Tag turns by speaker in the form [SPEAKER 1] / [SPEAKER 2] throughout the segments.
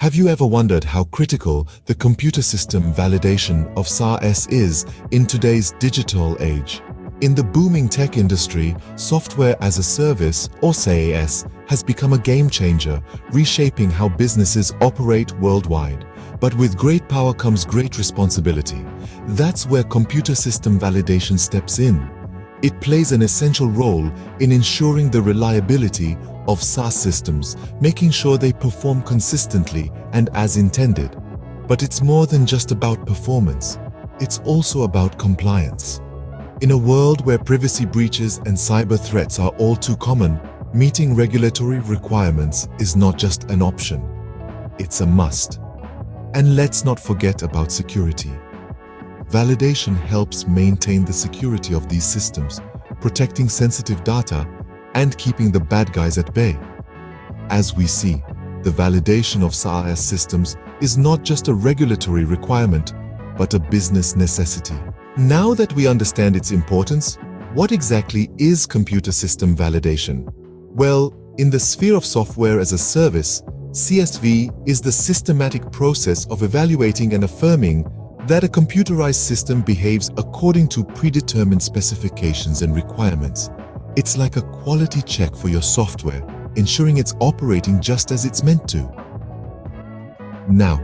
[SPEAKER 1] Have you ever wondered how critical the computer system validation of SaaS is in today's digital age? In the booming tech industry, software as a service, or SaaS, has become a game changer, reshaping how businesses operate worldwide. But with great power comes great responsibility. That's where computer system validation steps in. It plays an essential role in ensuring the reliability of SaaS systems, making sure they perform consistently and as intended. But it's more than just about performance. It's also about compliance. In a world where privacy breaches and cyber threats are all too common, meeting regulatory requirements is not just an option. It's a must. And let's not forget about security. Validation helps maintain the security of these systems, protecting sensitive data and keeping the bad guys at bay. As we see, the validation of SaaS systems is not just a regulatory requirement, but a business necessity. Now that we understand its importance, what exactly is computer system validation? Well, in the sphere of software as a service, CSV is the systematic process of evaluating and affirming that a computerized system behaves according to predetermined specifications and requirements. It's like a quality check for your software, ensuring it's operating just as it's meant to. Now,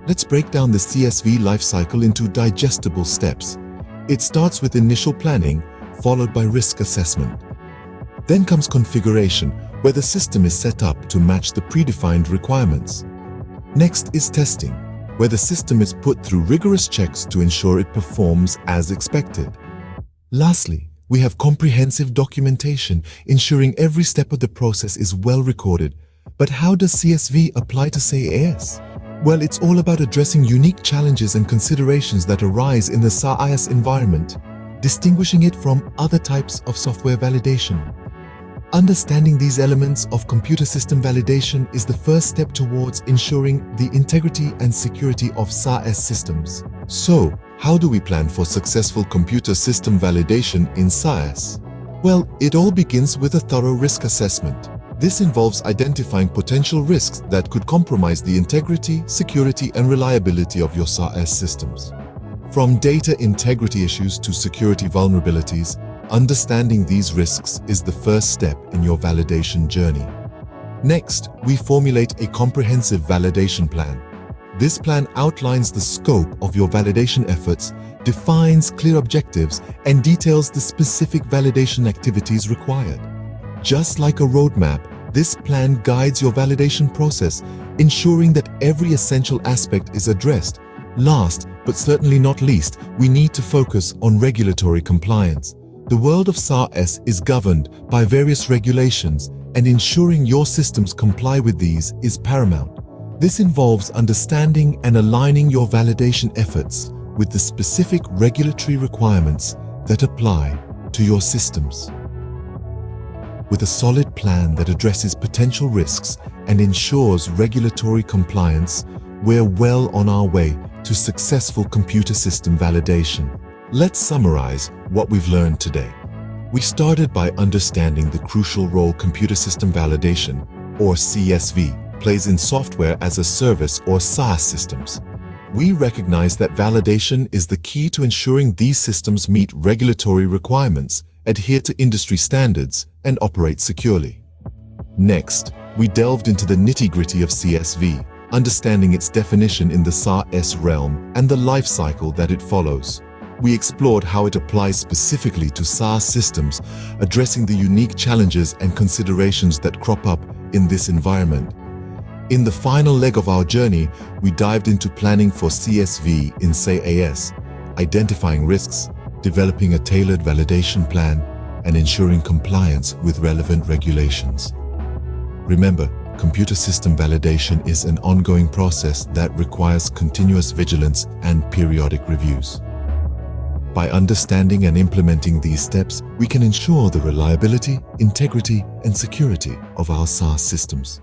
[SPEAKER 1] let's break down the CSV lifecycle into digestible steps. It starts with initial planning, followed by risk assessment. Then comes configuration, where the system is set up to match the predefined requirements. Next is testing, where the system is put through rigorous checks to ensure it performs as expected. Lastly, we have comprehensive documentation, ensuring every step of the process is well recorded. But how does CSV apply to SaaS? Well, it's all about addressing unique challenges and considerations that arise in the SaaS environment, distinguishing it from other types of software validation. Understanding these elements of computer system validation is the first step towards ensuring the integrity and security of SaaS systems. So, how do we plan for successful computer system validation in SaaS? Well, it all begins with a thorough risk assessment. This involves identifying potential risks that could compromise the integrity, security, and reliability of your SaaS systems. From data integrity issues to security vulnerabilities, understanding these risks is the first step in your validation journey. Next, we formulate a comprehensive validation plan. This plan outlines the scope of your validation efforts, defines clear objectives, and details the specific validation activities required. Just like a roadmap, this plan guides your validation process, ensuring that every essential aspect is addressed. Last, but certainly not least, we need to focus on regulatory compliance. The world of SaaS is governed by various regulations, and ensuring your systems comply with these is paramount. This involves understanding and aligning your validation efforts with the specific regulatory requirements that apply to your systems. With a solid plan that addresses potential risks and ensures regulatory compliance, we're well on our way to successful computer system validation. Let's summarize what we've learned today. We started by understanding the crucial role computer system validation, or CSV, plays in software as a service or SaaS systems. We recognize that validation is the key to ensuring these systems meet regulatory requirements, adhere to industry standards, and operate securely. Next, we delved into the nitty-gritty of CSV, understanding its definition in the SaaS realm and the life cycle that it follows. We explored how it applies specifically to SaaS systems, addressing the unique challenges and considerations that crop up in this environment. In the final leg of our journey, we dived into planning for CSV in SaaS, identifying risks, developing a tailored validation plan, and ensuring compliance with relevant regulations. Remember, computer system validation is an ongoing process that requires continuous vigilance and periodic reviews. By understanding and implementing these steps, we can ensure the reliability, integrity, and security of our SaaS systems.